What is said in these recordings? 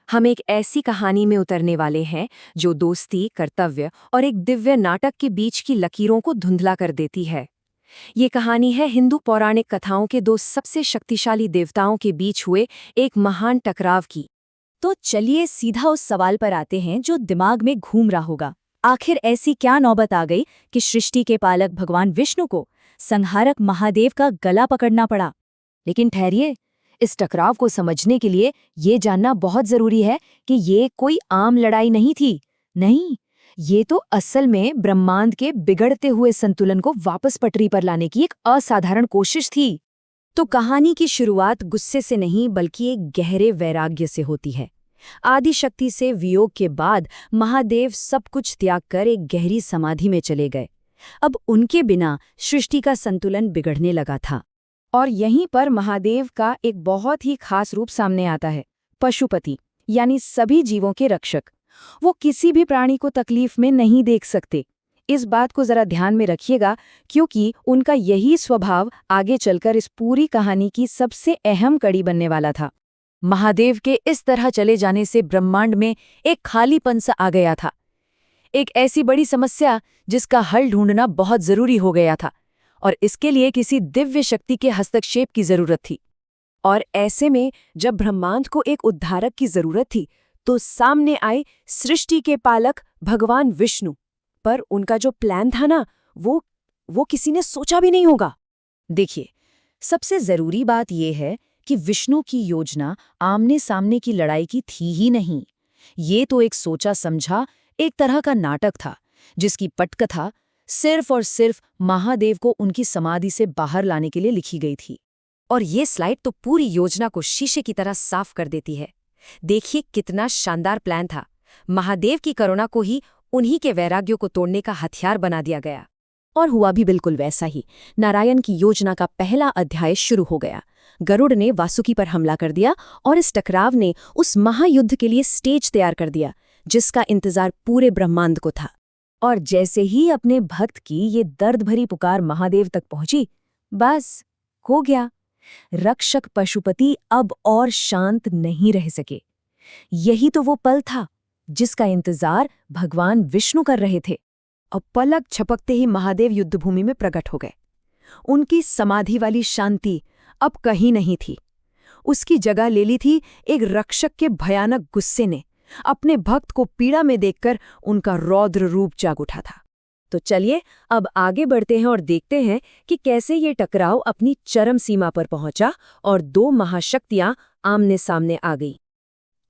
हम एक ऐसी कहानी में उतरने वाले हैं जो दोस्ती, कर्तव्य और एक दिव्य नाटक के बीच की लकीरों को धुंधला कर देती है। ये कहानी है हिंदू पौराणिक कथाओं के दो सबसे शक्तिशाली देवताओं के बीच हुए एक महान टकराव की। तो चलिए सीधा उस सवाल पर आते हैं जो दिमाग में घूम रहा होगा। आखिर ऐसी क्या नौबत आ गई कि सृष्टि के पालक भगवान विष्णु को संहारक महादेव का गला पकड़ना पड़ा? लेकिन ठहरिए, इस टकराव को समझने के लिए ये जानना बहुत जरूरी है कि ये कोई आम लड़ाई नहीं थी। नहीं, ये तो असल में ब्रह्मांड के बिगड़ते हुए संतुलन को वापस पटरी पर लाने की एक असाधारण कोशिश थी। तो कहानी की शुरुआत गुस्से से नहीं बल्कि एक गहरे वैराग्य से होती है। आदि शक्ति से वियोग के बाद महादेव सब कुछ त्याग कर एक गहरी समाधि में चले गए। अब उनके बिना सृष्टि का संतुलन बिगड़ने लगा था। और यहीं पर महादेव का एक बहुत ही खास रूप सामने आता है, पशुपति, यानी सभी जीवों के रक्षक। वो किसी भी प्राणी को तकलीफ में नहीं देख सकते। इस बात को जरा ध्यान में रखिएगा, क्योंकि उनका यही स्वभाव आगे चलकर इस पूरी कहानी की सबसे अहम कड़ी बनने वाला था। महादेव के इस तरह चले जाने से ब्रह्मांड में एक खालीपन सा आ गया था, एक ऐसी बड़ी समस्या जिसका हल ढूंढना बहुत जरूरी हो गया था, और इसके लिए किसी दिव्य शक्ति के हस्तक्षेप की जरूरत थी। और ऐसे में जब ब्रह्मांड को एक उद्धारक की जरूरत थी, तो सामने आए सृष्टि के पालक भगवान विष्णु। पर उनका जो प्लान था ना, वो किसी ने सोचा भी नहीं होगा। देखिए, सबसे जरूरी बात यह है कि विष्णु की योजना आमने सामने की लड़ाई की थी ही नहीं। ये तो एक सोचा समझा एक तरह का नाटक था, जिसकी पटकथा सिर्फ और सिर्फ महादेव को उनकी समाधि से बाहर लाने के लिए लिखी गई थी। और ये स्लाइड तो पूरी योजना को शीशे की तरह साफ कर देती है। देखिए कितना शानदार प्लान था। महादेव की करुणा को ही उन्हीं के वैराग्यों को तोड़ने का हथियार बना दिया गया। और हुआ भी बिल्कुल वैसा ही। नारायण की योजना का पहला अध्याय शुरू हो गया। गरुड़ ने वासुकी पर हमला कर दिया और इस टकराव ने उस महायुद्ध के लिए स्टेज तैयार कर दिया, जिसका इंतजार पूरे ब्रह्मांड को था। और जैसे ही अपने भक्त की ये दर्द भरी पुकार महादेव तक पहुंची, बस हो गया। रक्षक पशुपति अब और शांत नहीं रह सके। यही तो वो पल था जिसका इंतजार भगवान विष्णु कर रहे थे। अब पलक झपकते ही महादेव युद्धभूमि में प्रकट हो गए। उनकी समाधि वाली शांति अब कहीं नहीं थी। उसकी जगह ले ली थी एक रक्षक के भयानक गुस्से ने। अपने भक्त को पीड़ा में देखकर उनका रौद्र रूप जाग उठा था। तो चलिए अब आगे बढ़ते हैं और देखते हैं कि कैसे ये टकराव अपनी चरम सीमा पर पहुंचा और दो महाशक्तियां आमने सामने आ गईं।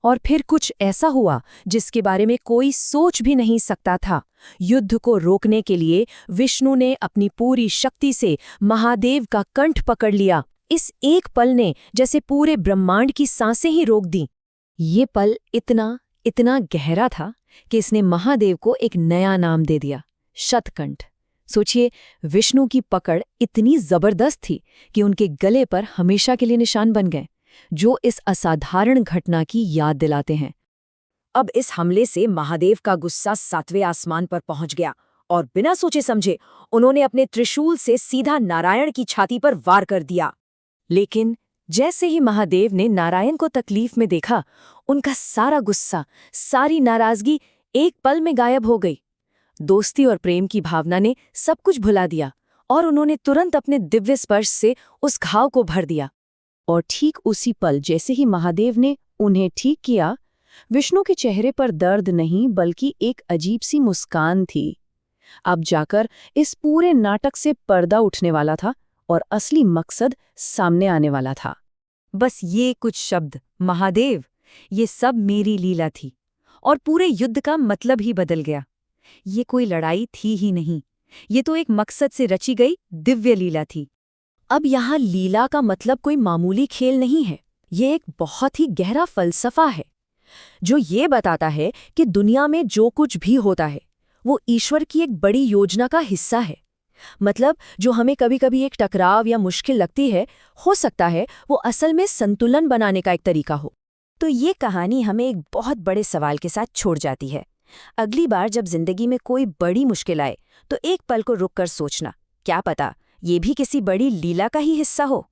और फिर कुछ ऐसा हुआ जिसके बारे में कोई सोच भी नहीं सकता था। युद्ध को रोकने के लिए विष्णु ने अपनी पूरी शक्ति से महादेव का कंठ पकड़ लिया। इस एक पल ने जैसे पूरे ब्रह्मांड की सांसें ही रोक दी। ये पल इतना गहरा था कि इसने महादेव को एक नया नाम दे दिया, शतकंठ। सोचिए, विष्णु की पकड़ इतनी जबरदस्त थी कि उनके गले पर हमेशा के लिए निशान बन गए, जो इस असाधारण घटना की याद दिलाते हैं। अब इस हमले से महादेव का गुस्सा 7वें आसमान पर पहुंच गया और बिना सोचे समझे उन्होंने अपने त्रिशूल से सीधा नारायण की छाती पर वार कर दिया। लेकिन जैसे ही महादेव ने नारायण को तकलीफ में देखा, उनका सारा गुस्सा, सारी नाराजगी एक पल में गायब हो गई। दोस्ती और प्रेम की भावना ने सब कुछ भुला दिया और उन्होंने तुरंत अपने दिव्य स्पर्श से उस घाव को भर दिया। और ठीक उसी पल जैसे ही महादेव ने उन्हें ठीक किया, विष्णु के चेहरे पर दर्द नहीं बल्कि एक अजीब सी मुस्कान थी। अब जाकर इस पूरे नाटक से पर्दा उठने वाला था और असली मकसद सामने आने वाला था। बस ये कुछ शब्द, महादेव, ये सब मेरी लीला थी, और पूरे युद्ध का मतलब ही बदल गया। ये कोई लड़ाई थी ही नहीं, ये तो एक मकसद से रची गई दिव्य लीला थी। अब यहाँ लीला का मतलब कोई मामूली खेल नहीं है। ये एक बहुत ही गहरा फलसफा है, जो ये बताता है कि दुनिया में जो कुछ भी होता है वो ईश्वर की एक बड़ी योजना का हिस्सा है। मतलब जो हमें कभी कभी एक टकराव या मुश्किल लगती है, हो सकता है वो असल में संतुलन बनाने का एक तरीका हो। तो ये कहानी हमें एक बहुत बड़े सवाल के साथ छोड़ जाती है। अगली बार जब जिंदगी में कोई बड़ी मुश्किल आए, तो एक पल को रुककर सोचना, क्या पता ये भी किसी बड़ी लीला का ही हिस्सा हो।